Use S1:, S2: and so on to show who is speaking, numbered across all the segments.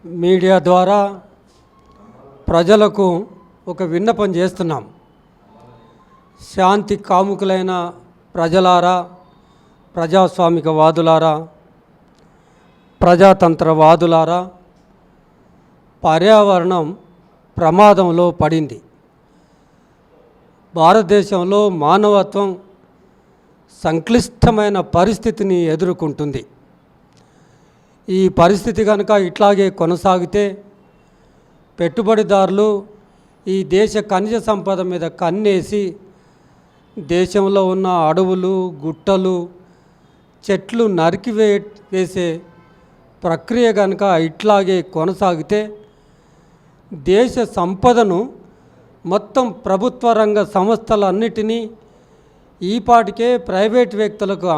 S1: Media ద్వారా ప్రజలకు ఒక విన్నపం చేస్తున్నాం. శాంతి కాముకులైన ప్రజలారా, ప్రజాస్వామికవాదులారా, ప్రజాతంత్రవాదులారా, పర్యావరణం ప్రమాదంలో పడింది. భారతదేశంలో మానవత్వం సంక్లిష్టమైన పరిస్థితిని ఎదుర్కొంటుంది. ఈ పరిస్థితి కనుక ఇట్లాగే కొనసాగితే పెట్టుబడిదారులు ఈ దేశ ఖనిజ సంపద మీద కన్నేసి దేశంలో ఉన్న అడవులు, గుట్టలు, చెట్లు వేసే ప్రక్రియ కనుక ఇట్లాగే కొనసాగితే దేశ సంపదను మొత్తం ప్రభుత్వ రంగ సంస్థలన్నిటినీ ఈపాటికే ప్రైవేట్ వ్యక్తులకు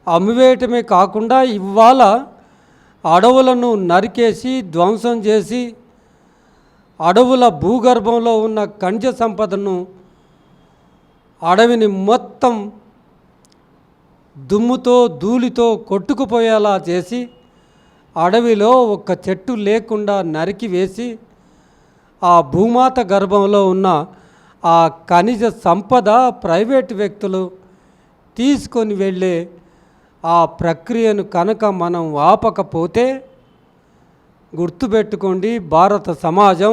S1: అమ్మివేయటమే కాకుండా ఇవాళ అడవులను నరికేసి ధ్వంసం చేసి అడవుల భూగర్భంలో ఉన్న ఖనిజ సంపదను అడవిని మొత్తం దుమ్ముతో ధూళితో కొట్టుకుపోయేలా చేసి అడవిలో ఒక్క చెట్టు లేకుండా నరికివేసి ఆ భూమాత గర్భంలో ఉన్న ఆ ఖనిజ సంపద ప్రైవేటు వ్యక్తులు తీసుకొని వెళ్ళే ఆ ప్రక్రియను కనుక మనం ఆపకపోతే గుర్తుపెట్టుకోండి, భారత సమాజం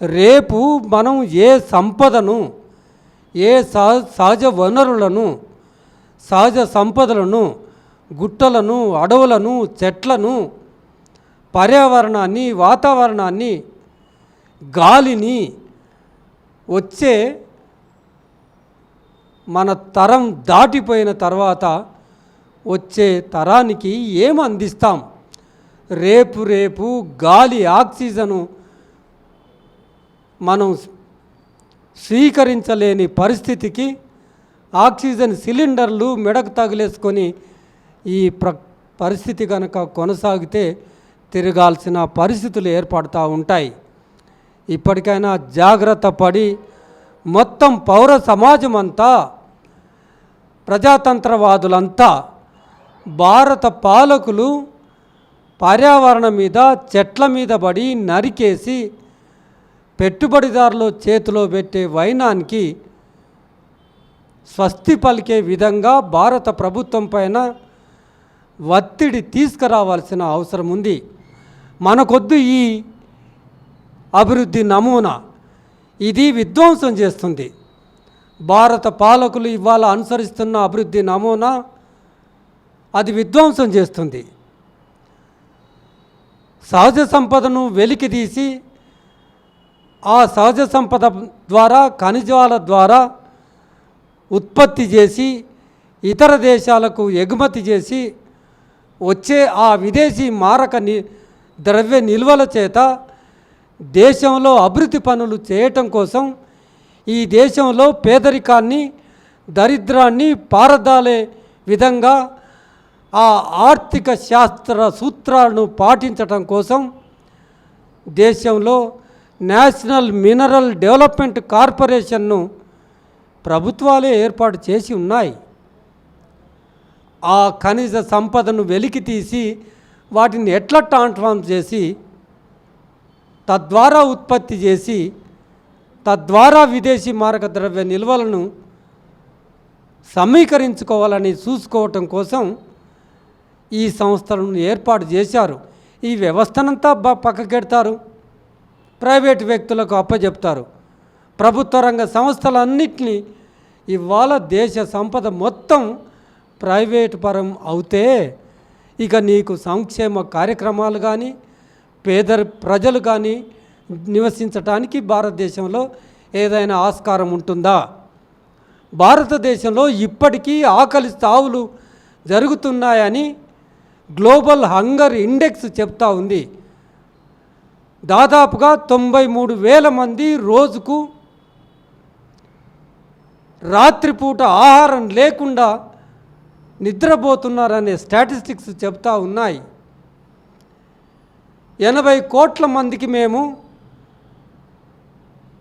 S1: రేపు మనం ఏ సంపదను, ఏ సహజ వనరులను, సహజ సంపదలను, గుట్టలను, అడవులను, చెట్లను, పర్యావరణాన్ని, వాతావరణాన్ని, గాలిని వచ్చే మన తరం దాటిపోయిన తర్వాత వచ్చే తరానికి ఏం అందిస్తాం? రేపు గాలి ఆక్సిజను మనం స్వీకరించలేని పరిస్థితికి ఆక్సిజన్ సిలిండర్లు మెడకు తగిలేసుకొని ఈ పరిస్థితి కనుక కొనసాగితే తిరగాల్సిన పరిస్థితులు ఏర్పడుతూ ఉంటాయి. ఇప్పటికైనా జాగ్రత్త పడి మొత్తం పౌర సమాజం అంతా, ప్రజాతంత్రవాదులంతా, భారత పాలకులు పర్యావరణం మీద, చెట్ల మీద పడి నరికేసి పెట్టుబడిదారుల చేతిలో పెట్టే వైనానికి స్వస్తి పలికే విధంగా భారత ప్రభుత్వం పైన ఒత్తిడి తీసుకురావాల్సిన అవసరం ఉంది. మనకొద్దు ఈ అభివృద్ధి నమూనా, ఇది విధ్వంసం చేస్తుంది. భారత పాలకులు ఇవాళ అనుసరిస్తున్న అభివృద్ధి నమూనా అది విధ్వంసం చేస్తుంది. సహజ సంపదను వెలికితీసి ఆ సహజ సంపద ద్వారా, ఖనిజాల ద్వారా ఉత్పత్తి చేసి ఇతర దేశాలకు ఎగుమతి చేసి వచ్చే ఆ విదేశీ మారక ద్రవ్య నిల్వల చేత దేశంలో అభివృద్ధి పనులు చేయటం కోసం ఈ దేశంలో పేదరికాన్ని, దరిద్రాన్ని పారదాలే విధంగా ఆ ఆర్థిక శాస్త్ర సూత్రాలను పాటించటం కోసం దేశంలో నేషనల్ మినరల్ డెవలప్మెంట్ కార్పొరేషన్ను ప్రభుత్వాలే ఏర్పాటు చేసి ఉన్నాయి. ఆ ఖనిజ సంపదను వెలికి తీసి వాటిని ఎట్లా ట్రాన్స్ఫార్మ్ చేసి తద్వారా ఉత్పత్తి చేసి తద్వారా విదేశీ మారక ద్రవ్య నిల్వలను సమీకరించుకోవాలని చూసుకోవటం కోసం ఈ సంస్థలను ఏర్పాటు చేశారు. ఈ వ్యవస్థనంతా పక్కకెడతారు, ప్రైవేటు వ్యక్తులకు అప్పచెప్తారు. ప్రభుత్వ రంగ సంస్థలన్నింటినీ ఇవాళ దేశ సంపద మొత్తం ప్రైవేటు పరం అవుతే ఇక నీకు సంక్షేమ కార్యక్రమాలు కానీ, పేద ప్రజలు కానీ నివసించటానికి భారతదేశంలో ఏదైనా ఆస్కారం ఉంటుందా? భారతదేశంలో ఇప్పటికీ ఆకలి సావులు జరుగుతున్నాయని గ్లోబల్ హంగర్ ఇండెక్స్ చెప్తా ఉంది. దాదాపుగా 93,000 మంది రోజుకు రాత్రిపూట ఆహారం లేకుండా నిద్రపోతున్నారనే స్టాటిస్టిక్స్ చెప్తా ఉన్నాయి. 80 కోట్ల మందికి మేము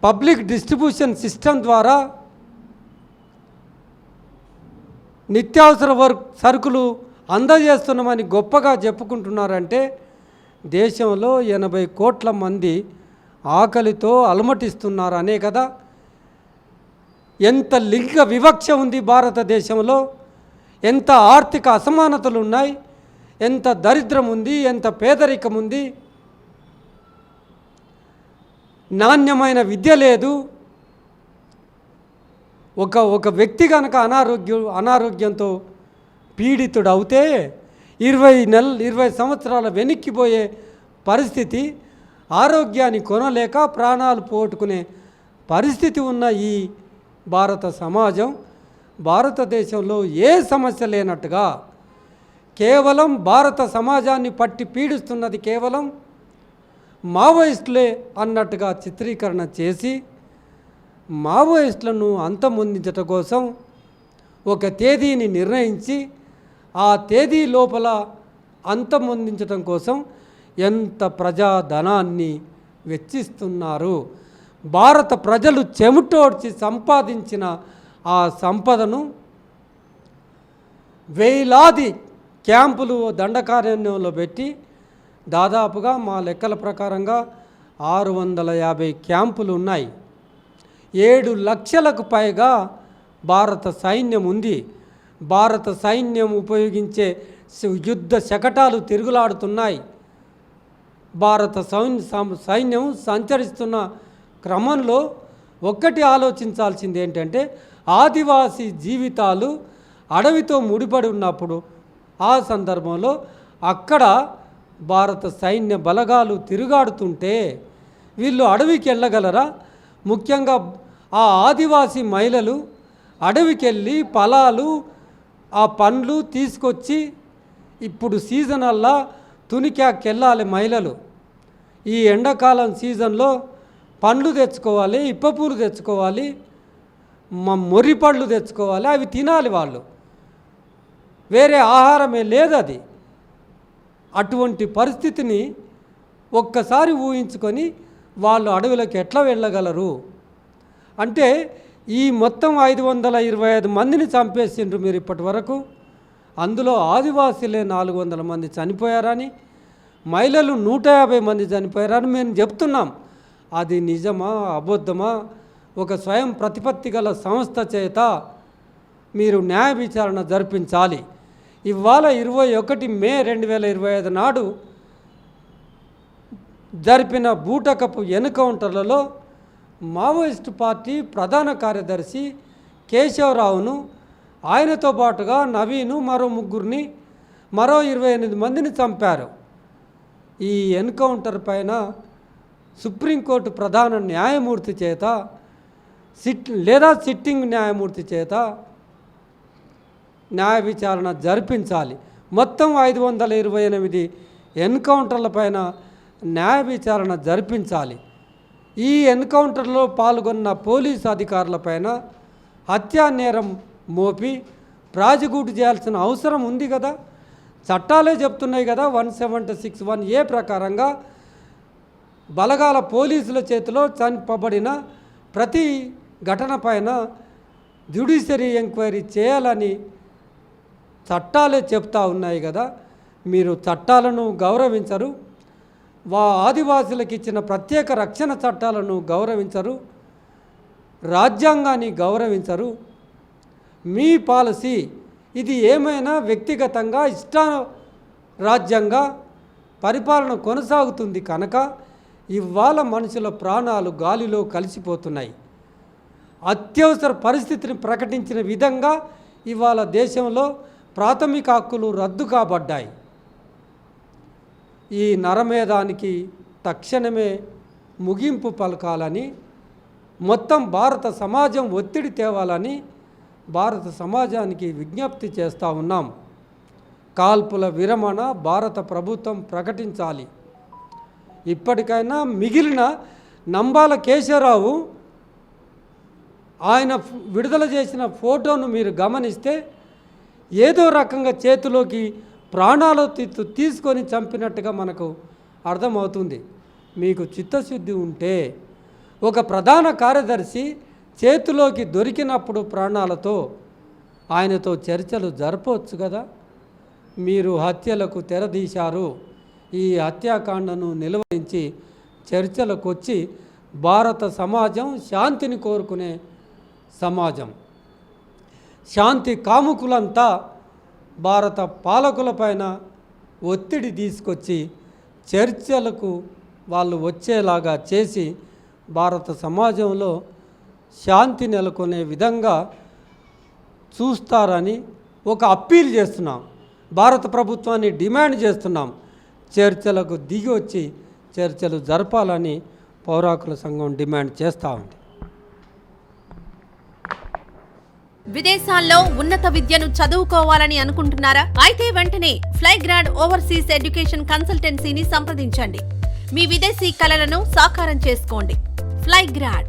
S1: పబ్లిక్ డిస్ట్రిబ్యూషన్ సిస్టమ్ ద్వారా నిత్యావసర సరుకులు అందజేస్తున్నామని గొప్పగా చెప్పుకుంటున్నారంటే దేశంలో 80 కోట్ల మంది ఆకలితో అలమటిస్తున్నారు అనే కదా. ఎంత లింగ వివక్ష ఉంది భారతదేశంలో, ఎంత ఆర్థిక అసమానతలు ఉన్నాయి, ఎంత దరిద్రం ఉంది, ఎంత పేదరికం ఉంది, నాణ్యమైన విద్య లేదు. ఒక వ్యక్తి కనుక అనారోగ్యంతో పీడితుడు అవుతే 20 సంవత్సరాల వెనక్కిపోయే పరిస్థితి, ఆరోగ్యాన్ని కొనలేక ప్రాణాలు పోగొట్టుకునే పరిస్థితి ఉన్న ఈ భారత సమాజం, భారతదేశంలో ఏ సమస్య లేనట్టుగా కేవలం భారత సమాజాన్ని పట్టి పీడిస్తున్నది కేవలం మావోయిస్టులే అన్నట్టుగా చిత్రీకరణ చేసి మావోయిస్టులను అంతమొందించటం కోసం ఒక తేదీని నిర్ణయించి ఆ తేదీ లోపల అంతమొందించటం కోసం ఎంత ప్రజాధనాన్ని వెచ్చిస్తున్నారు. భారత ప్రజలు చెమటోడ్చి సంపాదించిన ఆ సంపదను వేలాది క్యాంపులు దండకారణ్యంలో పెట్టి దాదాపుగా మా లెక్కల ప్రకారంగా 650 క్యాంపులు ఉన్నాయి. 7 లక్షలకు పైగా భారత సైన్యం ఉంది. భారత సైన్యం ఉపయోగించే యుద్ధ శకటాలు తిరుగులాడుతున్నాయి. భారత సైన్యం సంచరిస్తున్న క్రమంలో ఒక్కటి ఆలోచించాల్సింది ఏంటంటే, ఆదివాసీ జీవితాలు అడవితో ముడిపడి ఉన్నప్పుడు ఆ సందర్భంలో అక్కడ భారత సైన్య బలగాలు తిరుగాడుతుంటే వీళ్ళు అడవికి వెళ్ళగలరా? ముఖ్యంగా ఆ ఆదివాసీ మహిళలు అడవికి వెళ్ళి ఫలాలు, ఆ పండ్లు తీసుకొచ్చి, ఇప్పుడు సీజనల్లా తునికాకి వెళ్ళాలి మహిళలు. ఈ ఎండాకాలం సీజన్లో పండ్లు తెచ్చుకోవాలి, ఇప్పపూలు తెచ్చుకోవాలి, మొర్రి పళ్ళు తెచ్చుకోవాలి, అవి తినాలి వాళ్ళు. వేరే ఆహారమే లేదు అది. అటువంటి పరిస్థితిని ఒక్కసారి ఊహించుకొని వాళ్ళు అడవులకు ఎట్లా వెళ్ళగలరు? అంటే ఈ మొత్తం 525 మందిని చంపేసిండ్రు మీరు ఇప్పటి వరకు. అందులో ఆదివాసీలే 400 మంది చనిపోయారని, మహిళలు 150 మంది చనిపోయారని మేము చెప్తున్నాం. అది నిజమా అబద్ధమా? ఒక స్వయం ప్రతిపత్తి గల సంస్థ చేత మీరు న్యాయ విచారణ జరిపించాలి. ఇవాళ 21 మే 2025 నాడు జరిపిన బూటకపు ఎన్కౌంటర్లలో మావోయిస్టు పార్టీ ప్రధాన కార్యదర్శి కేశవరావును, ఆయనతో పాటుగా నవీను, మరో 3 మరో 28 మందిని చంపారు. ఈ ఎన్కౌంటర్ పైన సుప్రీంకోర్టు ప్రధాన న్యాయమూర్తి చేత సిట్టింగ్ న్యాయమూర్తి చేత న్యాయ విచారణ జరిపించాలి. మొత్తం 528 ఎన్కౌంటర్ల పైన న్యాయ విచారణ జరిపించాలి. ఈ ఎన్కౌంటర్లో పాల్గొన్న పోలీసు అధికారులపైన హత్యా నేరం మోపి ప్రాజిక్యూట్ చేయాల్సిన అవసరం ఉంది కదా. చట్టాలే చెప్తున్నాయి కదా. 176(1)A ప్రకారంగా బలగాల పోలీసుల చేతిలో చంపబడిన ప్రతి ఘటన పైన జ్యుడిషియరీ ఎంక్వైరీ చేయాలని చట్టాలే చెప్తా ఉన్నాయి కదా. మీరు చట్టాలను గౌరవించరు, ఆదివాసులకు ఇచ్చిన ప్రత్యేక రక్షణ చట్టాలను గౌరవించరు, రాజ్యాంగాన్ని గౌరవించరు. మీ పాలసీ ఇది ఏమైనా వ్యక్తిగతంగా రాజ్యంగా పరిపాలన కొనసాగుతుంది కనుక ఇవాళ మనుషుల ప్రాణాలు గాలిలో కలిసిపోతున్నాయి. అత్యవసర పరిస్థితిని ప్రకటించిన విధంగా ఇవాళ దేశంలో ప్రాథమిక హక్కులు రద్దు కాబడ్డాయి. ఈ నరమేధానికి తక్షణమే ముగింపు పలకాలని, మొత్తం భారత సమాజం ఒత్తిడి తేవాలని భారత సమాజానికి విజ్ఞప్తి చేస్తూ ఉన్నాం. కాల్పుల విరమణ భారత ప్రభుత్వం ప్రకటించాలి. ఇప్పటికైనా మిగిలిన నంబాల కేశవరావు ఆయన విడుదల చేసిన ఫోటోను మీరు గమనిస్తే ఏదో రకంగా చేతిలోకి ప్రాణాలు తీసుకొని చంపినట్టుగా మనకు అర్థమవుతుంది. మీకు చిత్తశుద్ధి ఉంటే ఒక ప్రధాన కార్యదర్శి చేతిలోకి దొరికినప్పుడు ప్రాణాలతో ఆయనతో చర్చలు జరపవచ్చు కదా. మీరు హత్యలకు తెరదీశారు, ఈ హత్యాకాండను నిలువరించి చర్చలకు వచ్చి భారత సమాజం శాంతిని కోరుకునే సమాజం. శాంతి కాముకులంతా భారత పాలకులపైన ఒత్తిడి తీసుకొచ్చి చర్చలకు వాళ్ళు వచ్చేలాగా చేసి భారత సమాజంలో శాంతి నెలకొనే విధంగా చూస్తారని ఒక అప్పీల్ చేస్తున్నాం. భారత ప్రభుత్వాన్ని డిమాండ్ చేస్తున్నాం. చర్చలకు దిగి వచ్చి చర్చలు జరపాలని పౌరాకుల సంఘం డిమాండ్ చేస్తూ ఉంది.
S2: విదేశాల్లో ఉన్నత విద్యను చదువుకోవాలని అనుకుంటున్నారా? అయితే వెంటనే ఫ్లైగ్రాడ్ ఓవర్సీస్ ఎడ్యుకేషన్ కన్సల్టెన్సీని సంప్రదించండి. మీ విదేశీ కలలను సాకారం చేసుకోండి. ఫ్లైగ్రాడ్